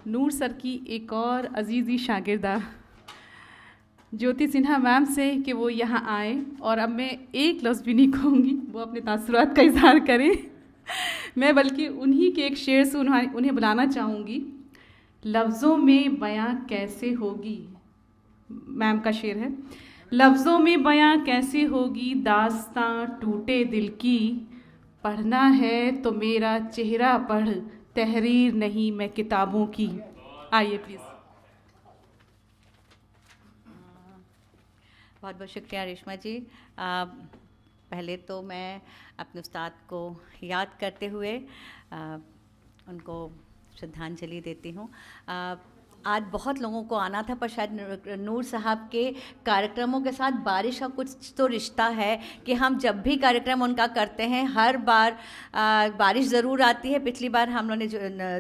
नूर sir की एक और अजीज़ी शागिर्दा ज्योति सिन्हा मैम से कि वो यहाँ आए, और अब मैं एक लफ्ज़ भी नहीं कहूँगी, वो अपने तासुरात का इज़हार करें। मैं बल्कि उन्हीं के एक शेर से उन्हें बुलाना चाहूँगी। लफ्ज़ों में बयां कैसे होगी, मैम का शेर है। लफ्ज़ों में बयां कैसे होगी दास्तां टूटे दिल की, पढ़ना है तो मेरा चेहरा पढ़, तहरीर नहीं मैं किताबों की। आइए प्लीज़। बहुत बहुत शुक्रिया रेशमा जी। पहले तो मैं अपने उस्ताद को याद करते हुए उनको श्रद्धांजलि देती हूँ। आज बहुत लोगों को आना था, पर शायद नूर साहब के कार्यक्रमों के साथ बारिश का कुछ तो रिश्ता है कि हम जब भी कार्यक्रम उनका करते हैं हर बार बारिश ज़रूर आती है। पिछली बार हम लोगों ने जो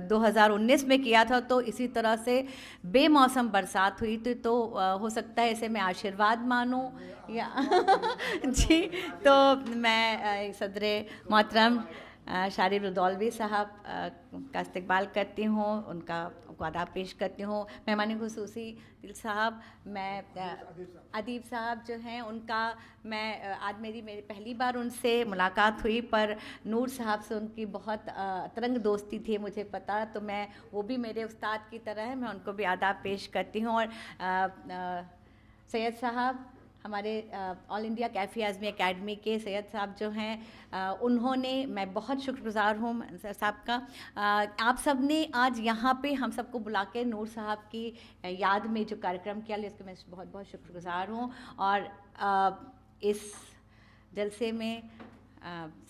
2019 में किया था तो इसी तरह से बेमौसम बरसात हुई थी, तो हो सकता है इसे मैं आशीर्वाद मानूं या जी। तो मैं सदरे मोहतरम शारिर रुदौलवी साहब का इस्तकबाल करती हूँ, उनका को आदाब पेश करती हूँ। मेहमान खुसूसी दिल साहब, मैं अदीब साहब जो हैं उनका मैं आज मेरी पहली बार उनसे मुलाकात हुई, पर नूर साहब से उनकी बहुत तरंग दोस्ती थी मुझे पता, तो मैं वो भी मेरे उस्ताद की तरह है, मैं उनको भी आदाब पेश करती हूँ। और सैयद साहब, हमारे all India Kaifi Azmi academy के सैयद साहब जो हैं, उन्होंने, मैं बहुत शुक्रगुज़ार हूँ साहब का। आप सब ने आज यहाँ पे हम सबको बुला के नूर साहब की याद में जो कार्यक्रम किया, इसके मैं बहुत बहुत शुक्रगुज़ार हूँ। और इस जलसे में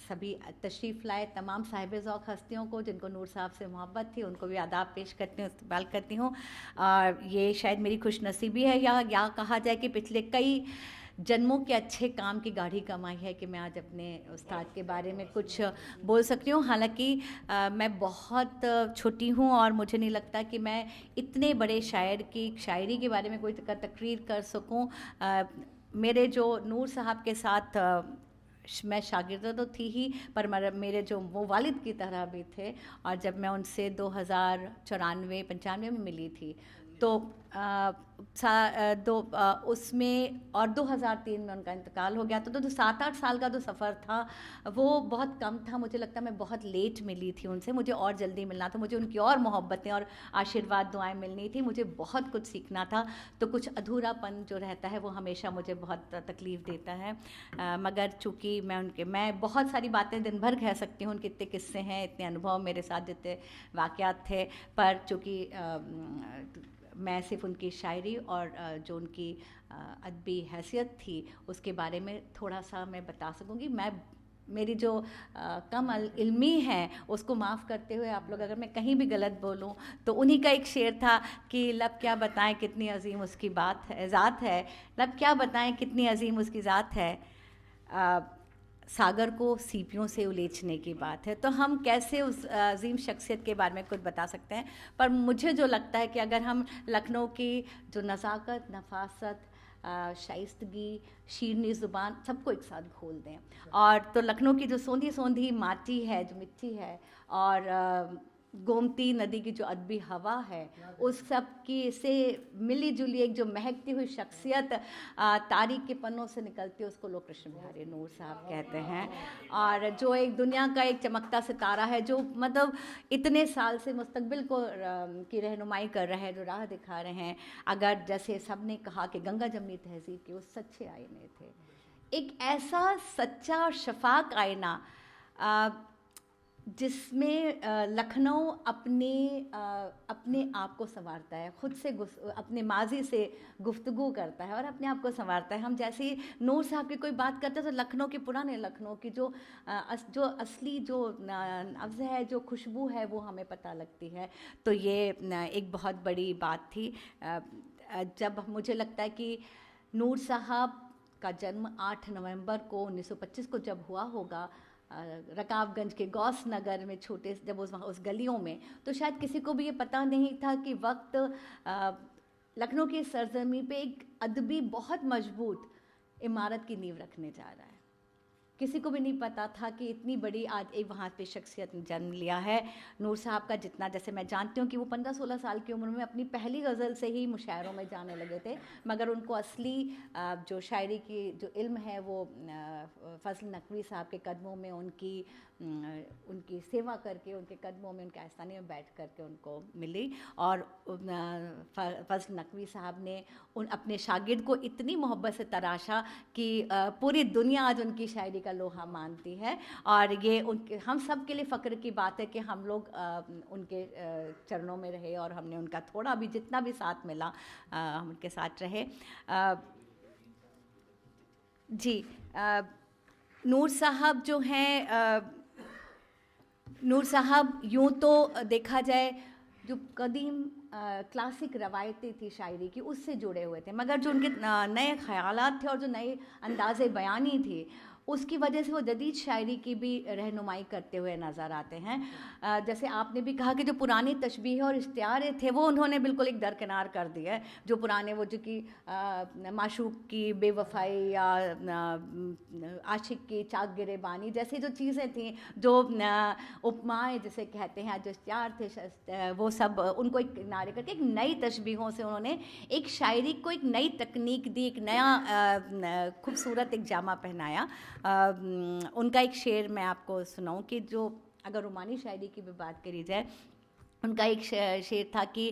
सभी तशरीफ़ लाए तमाम साहिब ज़ौक़ हस्तियों को जिनको नूर साहब से मोहब्बत थी, उनको भी आदाब पेश करती हूँ, इस्तकबाल करती हूँ। और ये शायद मेरी खुशनसीबी है या कहा जाए कि पिछले कई जन्मों के अच्छे काम की गाढ़ी कमाई है कि मैं आज अपने उस्ताद के बारे में कुछ बोल सकती हूँ। हालांकि मैं बहुत छोटी हूँ और मुझे नहीं लगता कि मैं इतने बड़े शायर की शायरी के बारे में कोई तकरीर कर सकूँ। मेरे जो नूर साहब के साथ मैं शागिर्द तो थी ही, पर मेरे जो वो वालिद की तरह भी थे। और जब मैं उनसे 2094-95 में मिली थी तो उसमें, और 2003 में उनका इंतकाल हो गया। तो 7-8 साल का जो सफ़र था वो बहुत कम था। मुझे लगता है मैं बहुत लेट मिली थी उनसे, मुझे और जल्दी मिलना था, मुझे उनकी और मोहब्बतें और आशीर्वाद दुआएं मिलनी थी, मुझे बहुत कुछ सीखना था। तो कुछ अधूरापन जो रहता है वो हमेशा मुझे बहुत तकलीफ़ देता है। मगर चूँकि मैं बहुत सारी बातें दिन भर कह सकती हूँ, उनके इतने किस्से हैं, इतने अनुभव मेरे साथ, जितने वाक़यात थे, पर चूँकि मैं सिर्फ उनकी शायरी और जो उनकी अदबी हैसियत थी उसके बारे में थोड़ा सा मैं बता सकूँगी। मेरी जो कम इल्मी है उसको माफ़ करते हुए आप लोग, अगर मैं कहीं भी गलत बोलूं तो उन्हीं का एक शेर था कि लब क्या बताएं कितनी अजीम उसकी बात है ज़ात है, लब क्या बताएं कितनी अजीम उसकी ज़ात है, सागर को सीपियों से उलीचने की बात है। तो हम कैसे उस अजीम शख्सियत के बारे में कुछ बता सकते हैं, पर मुझे जो लगता है कि अगर हम लखनऊ की जो नज़ाकत, नफासत, शाइस्तगी, शीरनी ज़ुबान सबको एक साथ घोल दें, और तो लखनऊ की जो सोंधी सोंधी माटी है, जो मिट्टी है, और गोमती नदी की जो अदबी हवा है, उस सब की से मिली जुली एक जो महकती हुई शख्सियत तारीख के पन्नों से निकलती है, उसको लोग कृष्ण बिहारी नूर साहब कहते हैं। और जो एक दुनिया का एक चमकता सितारा है, जो मतलब इतने साल से मुस्तकबिल को की रहनुमाई कर रहे हैं, जो राह दिखा रहे हैं। अगर जैसे सब ने कहा कि गंगा जमनी तहजीब के वो सच्चे आईने थे, एक ऐसा सच्चा और शफाक आईना जिसमें लखनऊ अपने आप को संवारता है, ख़ुद से अपने माजी से गुफ्तगू करता है और अपने आप को संवारता है। हम जैसे ही नूर साहब की कोई बात करते हैं तो लखनऊ के, पुराने लखनऊ की जो असली जो नब्ज़ है, जो खुशबू है, वो हमें पता लगती है। तो ये एक बहुत बड़ी बात थी। जब मुझे लगता है कि नूर साहब का जन्म 8 नवंबर को 1925 को जब हुआ होगा रकाबगंज के गौस नगर में, छोटे जब उस गलियों में, तो शायद किसी को भी ये पता नहीं था कि वक्त लखनऊ की सरजमी पे एक अदबी बहुत मजबूत इमारत की नींव रखने जा रहा है। किसी को भी नहीं पता था कि इतनी बड़ी आज एक वहाँ पे शख्सियत ने जन्म लिया है। नूर साहब का जितना, जैसे मैं जानती हूँ कि वो 15-16 साल की उम्र में अपनी पहली गज़ल से ही मुशायरों में जाने लगे थे, मगर उनको असली जो शायरी की जो इल्म है वो फजल नकवी साहब के कदमों में उनकी सेवा करके, उनके कदमों में, उनके आस्थाने में बैठ करके उनको मिली। और फजल नकवी साहब ने अपने शागिर्द को इतनी मोहब्बत से तराशा कि पूरी दुनिया आज उनकी शायरी का लोहा मानती है। और ये हम सब के लिए फ़ख्र की बात है कि हम लोग उनके चरणों में रहे और हमने उनका थोड़ा भी, जितना भी साथ मिला, हम उनके साथ रहे। जी, नूर साहब जो हैं, नूर साहब यूँ तो देखा जाए जो कदीम क्लासिक रवायतें थी शायरी की, उससे जुड़े हुए थे, मगर जो उनके नए ख़यालात थे और जो नए अंदाज़े बयानी थी, उसकी वजह से वो जदीद शायरी की भी रहनुमाई करते हुए नज़र आते हैं। जैसे आपने भी कहा कि जो पुरानी तशबीह और इश्तियारे थे वो उन्होंने बिल्कुल एक दरकिनार कर दिया है। जो पुराने वो जो कि माशूक की बेवफाई या आशिक की चाक गिरेबानी जैसी जो चीज़ें थीं, जो उपमाएँ जिसे कहते हैं, जो इश्तियार थे, वो सब उनको एक किनारे करके एक नई तशबीहों से उन्होंने एक शायरी को एक नई तकनीक दी, एक नया खूबसूरत एक जामा पहनाया। उनका एक शेर मैं आपको सुनाऊं कि जो, अगर रोमानी शायरी की भी बात करी जाए, उनका एक शेर था कि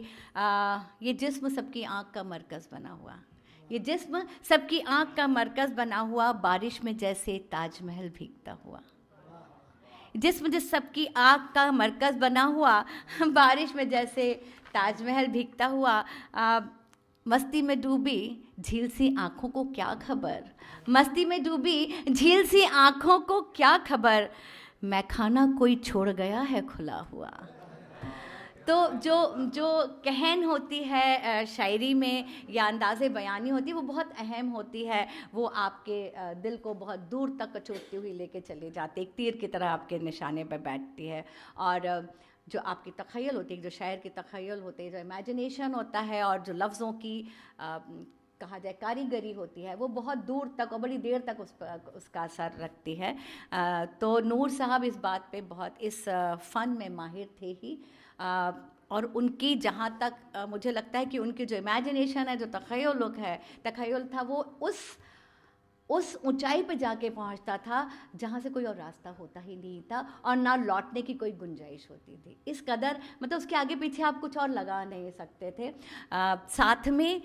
ये जिस्म सबकी आँख का मरकज़ बना हुआ, ये जिस्म सबकी आँख का मरकज़ बना हुआ, बारिश में जैसे ताजमहल भीगता हुआ। जिस्म जिस सबकी आँख का मरकज़ बना हुआ, बारिश में जैसे ताजमहल भीगता हुआ। मस्ती में डूबी झील सी आँखों को क्या खबर, मस्ती में डूबी झील सी आँखों को क्या खबर, मैखाना कोई छोड़ गया है खुला हुआ। तो जो कहन होती है शायरी में या अंदाज़े बयानी होती है, वो बहुत अहम होती है। वो आपके दिल को बहुत दूर तक कचोटती हुई लेके चली जाती है, एक तीर की तरह आपके निशाने पर बैठती है। और जो आपकी तख़य्युल होती है, जो शायर की तख़य्युल होती है, जो इमेजिनेशन होता है, और जो लफ्ज़ों की कहा जाए कारीगरी होती है, वो बहुत दूर तक और बड़ी देर तक उसका असर रखती है। तो नूर साहब इस बात पे बहुत, इस फ़न में माहिर थे ही। और उनकी जहाँ तक मुझे लगता है कि उनकी जो इमेजिनेशन है, जो तख़य्युल था, वो उस ऊंचाई पे जाके पहुंचता था जहाँ से कोई और रास्ता होता ही नहीं था और ना लौटने की कोई गुंजाइश होती थी। इस कदर, मतलब उसके आगे पीछे आप कुछ और लगा नहीं सकते थे। साथ में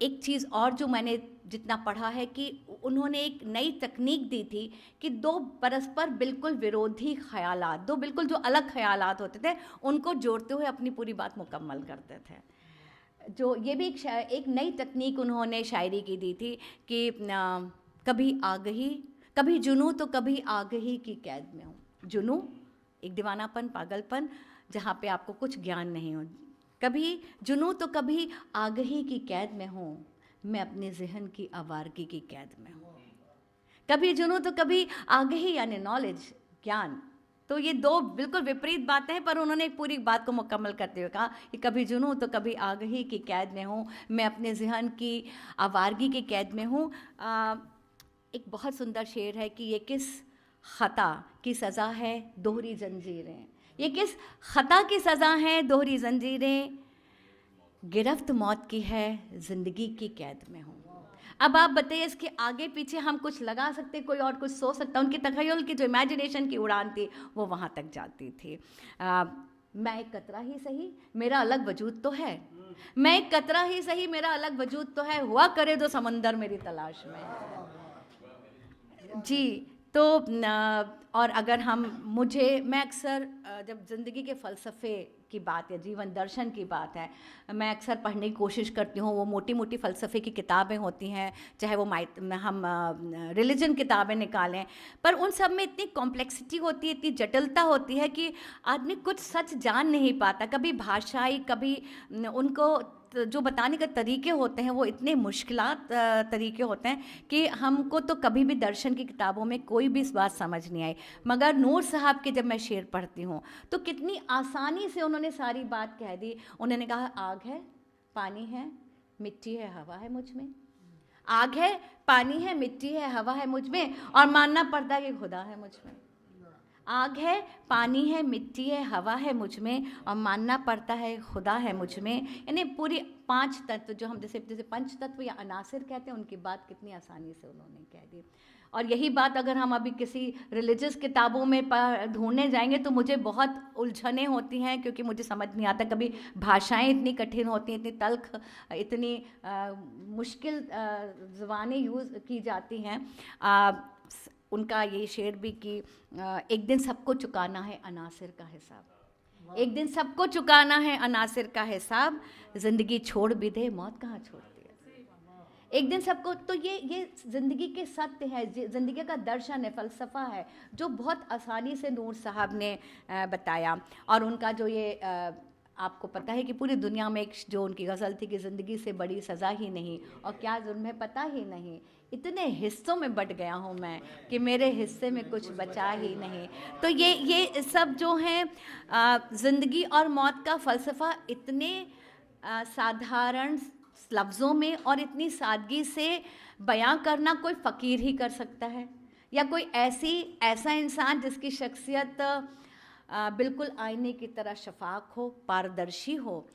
एक चीज़ और जो मैंने जितना पढ़ा है कि उन्होंने एक नई तकनीक दी थी कि दो परस्पर बिल्कुल विरोधी ख़यालात, दो बिल्कुल जो अलग ख़यालात होते थे, उनको जोड़ते हुए अपनी पूरी बात मुकम्मल करते थे। जो ये भी एक नई तकनीक उन्होंने शायरी की दी थी कि कभी आगही, कभी जुनू तो कभी आगही की कैद में हूँ। जुनू एक दीवानापन, पागलपन, जहाँ पे आपको कुछ ज्ञान नहीं हो। कभी जुनू तो कभी आगही की कैद में हूँ, मैं अपने ज़हन की आवारगी की कैद में हूँ। कभी जुनू तो कभी आगही यानी नॉलेज, ज्ञान। तो ये दो बिल्कुल विपरीत बातें हैं, पर उन्होंने एक पूरी बात को मुकम्मल करते हुए कहा कि कभी जुनू तो कभी आगही की कैद में हूँ, मैं अपने ज़हन की आवारगी की कैद में हूँ। एक बहुत सुंदर शेर है कि ये किस ख़ता की सज़ा है दोहरी जंजीरें, ये किस ख़ता की सज़ा है दोहरी जंजीरें, गिरफ्त मौत की है ज़िंदगी की कैद में हूँ। अब आप बताइए, इसके आगे पीछे हम कुछ लगा सकते, कोई और कुछ सोच सकता। उनकी तख़य्युल की जो इमेजिनेशन की उड़ान थी वो वहाँ तक जाती थी। मैं एक कतरा ही सही मेरा अलग वजूद तो है, मैं एक कतरा ही सही मेरा अलग वजूद तो है, हुआ करे जो समंदर मेरी तलाश में। जी, तो और अगर मैं अक्सर जब ज़िंदगी के फ़लसफ़े की बात या जीवन दर्शन की बात है, मैं अक्सर पढ़ने की कोशिश करती हूँ। वो मोटी मोटी फ़लसफ़े की किताबें होती हैं, चाहे वो हम रिलीजन किताबें निकालें, पर उन सब में इतनी कॉम्प्लेक्सिटी होती है, इतनी जटिलता होती है कि आदमी कुछ सच जान नहीं पाता। कभी भाषाई, कभी उनको जो बताने के तरीके होते हैं वो इतने मुश्किलात तरीके होते हैं कि हमको तो कभी भी दर्शन की किताबों में कोई भी इस बात समझ नहीं आई। मगर नूर साहब के जब मैं शेर पढ़ती हूँ तो कितनी आसानी से उन्होंने सारी बात कह दी। उन्होंने कहा आग है, पानी है, मिट्टी है, हवा है मुझ में, आग है, पानी है, मिट्टी है, हवा है मुझ में, और मानना पड़ता है कि खुदा है मुझ में। आग है, पानी है, मिट्टी है, हवा है मुझ में, और मानना पड़ता है खुदा है मुझ में। यानी पूरी 5 तत्व जो हम जैसे पंच तत्व या अनासिर कहते हैं, उनकी बात कितनी आसानी से उन्होंने कह दी। और यही बात अगर हम अभी किसी रिलीजियस किताबों में ढूंढने जाएंगे तो मुझे बहुत उलझनें होती हैं, क्योंकि मुझे समझ नहीं आता, कभी भाषाएं इतनी कठिन होती हैं, इतनी तल्ख, इतनी मुश्किल ज़ुबानें यूज़ की जाती हैं। उनका ये शेर भी कि एक दिन सबको चुकाना है अनासिर का हिसाब, एक दिन सबको चुकाना है अनासिर का हिसाब, ज़िंदगी छोड़ भी दे मौत कहाँ छोड़ती है। एक दिन सबको, तो ये ज़िंदगी के सत्य है, ज़िंदगी का दर्शन है, फ़लसफ़ा है, जो बहुत आसानी से नूर साहब ने बताया। और उनका जो ये आपको पता है कि पूरी दुनिया में एक जो उनकी गज़ल थी कि ज़िंदगी से बड़ी सज़ा ही नहीं, और क्या जुर्म है पता ही नहीं, इतने हिस्सों में बट गया हूँ मैं कि मेरे हिस्से में कुछ बचा ही नहीं। तो ये सब जो हैं ज़िंदगी और मौत का फ़लसफ़ा इतने साधारण लफ्ज़ों में और इतनी सादगी से बयां करना कोई फ़कीर ही कर सकता है, या कोई ऐसा इंसान जिसकी शख्सियत बिल्कुल आईने की तरह शफाक हो, पारदर्शी हो,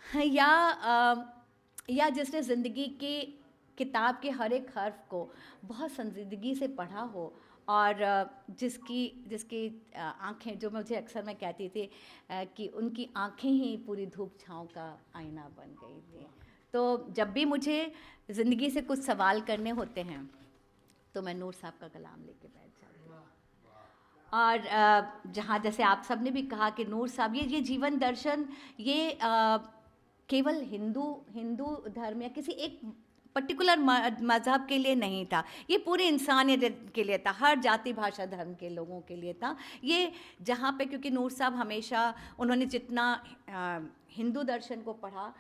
या जिसने ज़िंदगी की किताब के हर एक हर्फ को बहुत संजीदगी से पढ़ा हो, और जिसकी आँखें, जो मुझे अक्सर मैं कहती थी कि उनकी आँखें ही पूरी धूप छाँव का आईना बन गई थी। तो जब भी मुझे ज़िंदगी से कुछ सवाल करने होते हैं तो मैं नूर साहब का कलाम लेके बैठ जाती हूँ। और जहाँ जैसे आप सब ने भी कहा कि नूर साहब ये जीवन दर्शन ये केवल हिंदू धर्म या किसी एक पर्टिकुलर मज़हब के लिए नहीं था, ये पूरी इंसानियत के लिए था, हर जाति भाषा धर्म के लोगों के लिए था ये। जहाँ पे क्योंकि नूर साहब हमेशा उन्होंने जितना हिंदू दर्शन को पढ़ा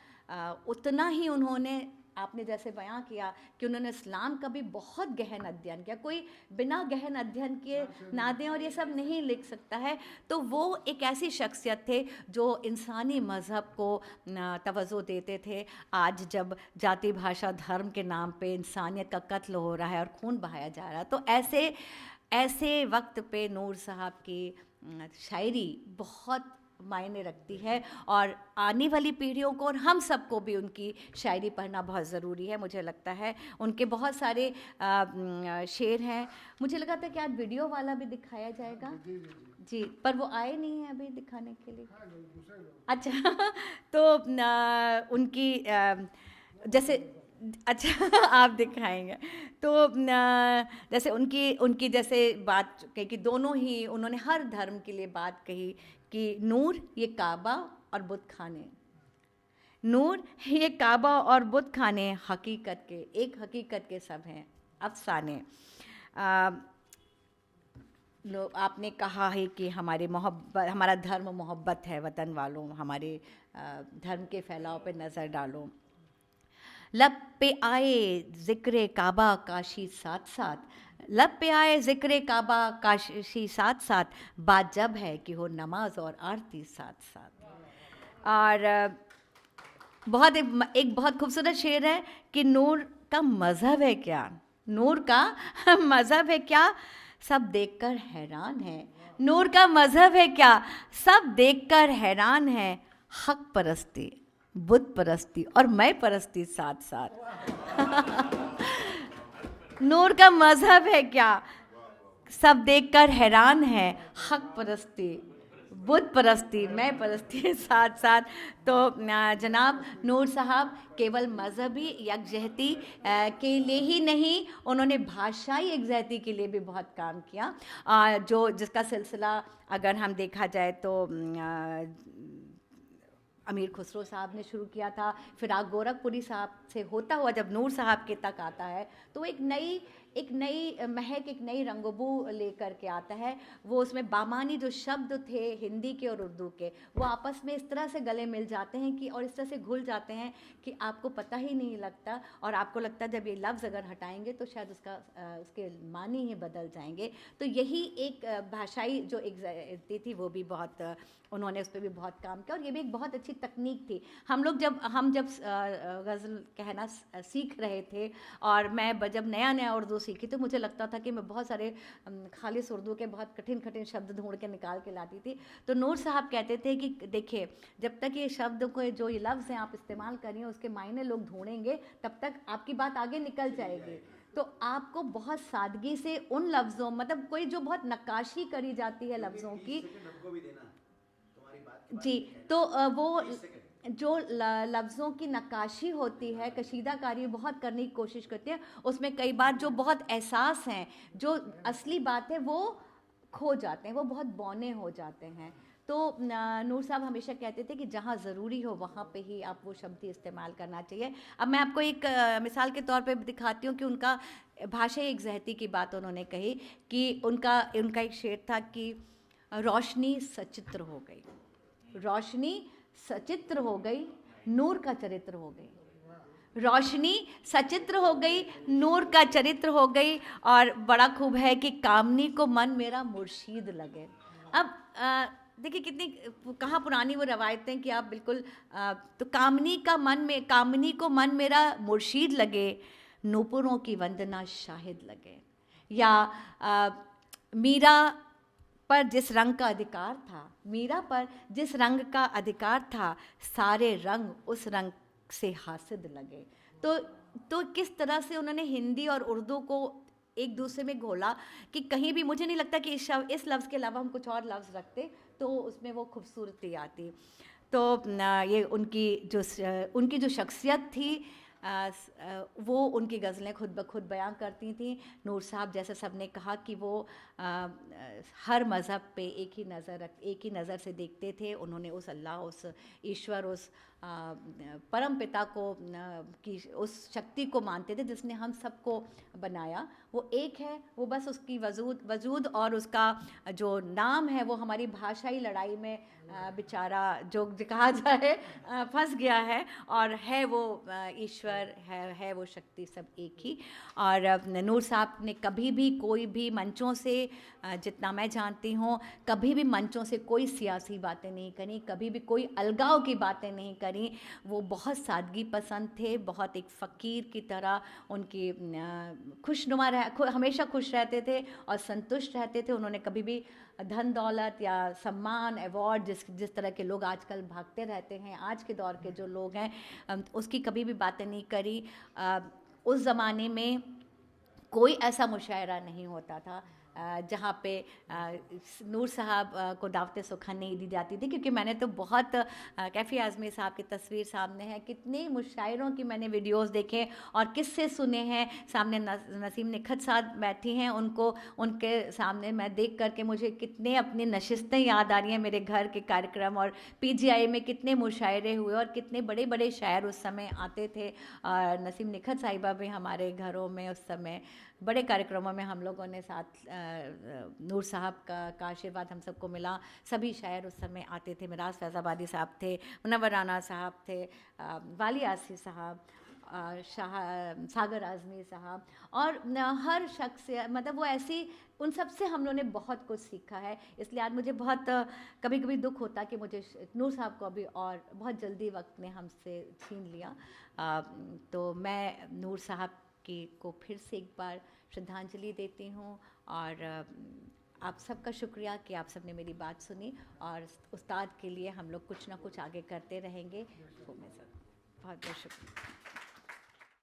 उतना ही उन्होंने, आपने जैसे बयां किया कि उन्होंने इस्लाम का भी बहुत गहन अध्ययन किया, कोई बिना गहन अध्ययन के नादें और ये सब नहीं लिख सकता है। तो वो एक ऐसी शख्सियत थे जो इंसानी मज़हब को तवज्जो देते थे। आज जब जाति भाषा धर्म के नाम पे इंसानियत का कत्ल हो रहा है और खून बहाया जा रहा है, तो ऐसे वक्त पे नूर साहब की शायरी बहुत मायने रखती है, और आने वाली पीढ़ियों को और हम सबको भी उनकी शायरी पढ़ना बहुत ज़रूरी है। मुझे लगता है उनके बहुत सारे शेर हैं। मुझे लगा था कि आज वीडियो वाला भी दिखाया जाएगा जी, पर वो आए नहीं हैं अभी दिखाने के लिए। अच्छा तो उनकी जैसे, अच्छा आप दिखाएंगे तो जैसे उनकी जैसे बात कही कि दोनों ही उन्होंने हर धर्म के लिए बात कही कि नूर ये काबा और बुत खाने, नूर ये काबा और बुत खाने हकीकत के सब हैं अफसाने। आपने कहा है कि हमारा धर्म मोहब्बत है, वतन वालों हमारे धर्म के फैलाव पे नज़र डालो। लब पे आए ज़िक्र काबा काशी साथ साथ, लब पे आए ज़िक्र काबा काशी साथ साथ, बात जब है कि हो नमाज और आरती साथ साथ। और एक बहुत खूबसूरत शेर है कि नूर का मज़हब है क्या, नूर का मज़हब है क्या, सब देखकर हैरान है। नूर का मज़हब है क्या, सब देखकर हैरान है, हक परस्ती, बुत परस्ती और मैं परस्ती साथ साथ। नूर का मज़हब है क्या, सब देखकर हैरान है, हक परस्ती, बुत परस्ती, मैं परस्ती साथ साथ। तो जनाब नूर साहब केवल मज़हबी यकजहती के लिए ही नहीं, उन्होंने भाषाई यकजहती के लिए भी बहुत काम किया, जिसका सिलसिला अगर हम देखा जाए तो अमीर खुसरो साहब ने शुरू किया था, फिराक गोरखपुरी साहब से होता हुआ जब नूर साहब के तक आता है तो एक एक नई महक, एक नई रंगबू लेकर के आता है। वो उसमें बामानी जो शब्द थे हिंदी के और उर्दू के, वो आपस में इस तरह से गले मिल जाते हैं कि और इस तरह से घुल जाते हैं कि आपको पता ही नहीं लगता, और आपको लगता है जब ये लफ्ज़ अगर हटाएंगे तो शायद उसके मानी ही बदल जाएंगे। तो यही एक भाषाई जो एक थी वो भी बहुत उन्होंने उस पर भी बहुत काम किया, और ये भी एक बहुत अच्छी तकनीक थी। हम जब गज़ल कहना सीख रहे थे, और मैं जब नया नया उर्दू सीखी तो मुझे लगता था कि मैं बहुत सारे खालिस उर्दू के बहुत कठिन कठिन शब्द ढूंढ के निकाल के लाती थी। तो नूर साहब कहते थे कि देखिए, जब तक ये शब्द को, जो ये लफ्ज़ हैं आप इस्तेमाल करिए, उसके मायने लोग ढूंढेंगे, तब तक आपकी बात आगे निकल जाएगी। तो आपको बहुत सादगी से उन लफ्ज़ों, मतलब कोई जो बहुत नक्काशी करी जाती है लफ्ज़ों की जी, तो वो जो लफ्ज़ों की नक्काशी होती है, कशीदाकारी बहुत करने की कोशिश करते हैं, उसमें कई बार जो बहुत एहसास हैं, जो असली बात है, वो खो जाते हैं, वो बहुत बौने हो जाते हैं। तो नूर साहब हमेशा कहते थे कि जहाँ ज़रूरी हो वहाँ पे ही आप वो शब्द इस्तेमाल करना चाहिए। अब मैं आपको एक मिसाल के तौर पे दिखाती हूँ कि उनका भाषा एक ज़हती की बात उन्होंने कही कि उनका एक शेर था कि रोशनी सचित्र हो गई, रोशनी सचित्र हो गई, नूर का चरित्र हो गई। रोशनी सचित्र हो गई, नूर का चरित्र हो गई, और बड़ा खूब है कि कामनी को मन मेरा मुर्शीद लगे। अब देखिए कितनी कहाँ पुरानी वो रवायतें कि आप बिल्कुल तो कामनी को मन मेरा मुर्शीद लगे, नूपुरों की वंदना शाहिद लगे। या मीरा पर जिस रंग का अधिकार था, मीरा पर जिस रंग का अधिकार था, सारे रंग उस रंग से हासिद लगे। तो किस तरह से उन्होंने हिंदी और उर्दू को एक दूसरे में घोला कि कहीं भी मुझे नहीं लगता कि इस लफ्ज़ के अलावा हम कुछ और लफ्ज़ रखते तो उसमें वो खूबसूरती आती। तो ये उनकी जो शख्सियत थी, वो उनकी गज़लें खुद ब खुद बयां करती थी। नूर साहब जैसे सब ने कहा कि वो हर मज़हब पे एक ही नज़र से देखते थे। उन्होंने उस अल्लाह, उस ईश्वर, उस परम पिता को की उस शक्ति को मानते थे जिसने हम सबको बनाया। वो एक है, वो बस उसकी वजूद और उसका जो नाम है वो हमारी भाषाई लड़ाई में बेचारा जो कहा जाए फंस गया है, और है वो ईश्वर है वो शक्ति, सब एक ही। और नूर साहब ने कभी भी कोई भी मंचों से, जितना मैं जानती हूँ, कभी भी मंचों से कोई सियासी बातें नहीं करी, कभी भी कोई अलगाव की बातें नहीं करी। वो बहुत सादगी पसंद थे, बहुत एक फ़कीर की तरह उनकी खुशनुमा हमेशा खुश रहते थे और संतुष्ट रहते थे। उन्होंने कभी भी धन दौलत या सम्मान, अवार्ड, जिस तरह के लोग आजकल भागते रहते हैं, आज के दौर के जो लोग हैं, उसकी कभी भी बातें नहीं करी। उस ज़माने में कोई ऐसा मुशायरा नहीं होता था जहाँ पे नूर साहब को दावत सुखन नहीं दी जाती थी, क्योंकि मैंने तो बहुत कैफ़ी आज़मी साहब की तस्वीर सामने है, कितने मुशायरों की मैंने वीडियोस देखे और किस्से सुने हैं। सामने नसीम निखत साहब बैठी हैं, उनके सामने मैं देख करके मुझे कितने अपनी नशिस्तें याद आ रही हैं, मेरे घर के कार्यक्रम, और PGI में कितने मुशायरे हुए और कितने बड़े बड़े शायर उस समय आते थे। और नसीम निखत साहिबा भी हमारे घरों में उस समय बड़े कार्यक्रमों में हम लोगों ने साथ, नूर साहब का आशीर्वाद हम सबको मिला। सभी शायर उस समय आते थे, मिराज फैज़ाबादी साहब थे, मुनव्वर राना साहब थे, वाली आसी साहब, सागर आज़मी साहब, और हर शख्स, मतलब वो ऐसी, उन सब से हम लोगों ने बहुत कुछ सीखा है। इसलिए आज मुझे बहुत कभी कभी दुख होता कि मुझे नूर साहब को अभी और बहुत जल्दी वक्त ने हमसे छीन लिया। तो मैं नूर साहब को फिर से एक बार श्रद्धांजलि देती हूँ, और आप सबका शुक्रिया कि आप सब ने मेरी बात सुनी, और उस्ताद के लिए हम लोग कुछ ना कुछ आगे करते रहेंगे। तो मैं सब बहुत बहुत शुक्रिया।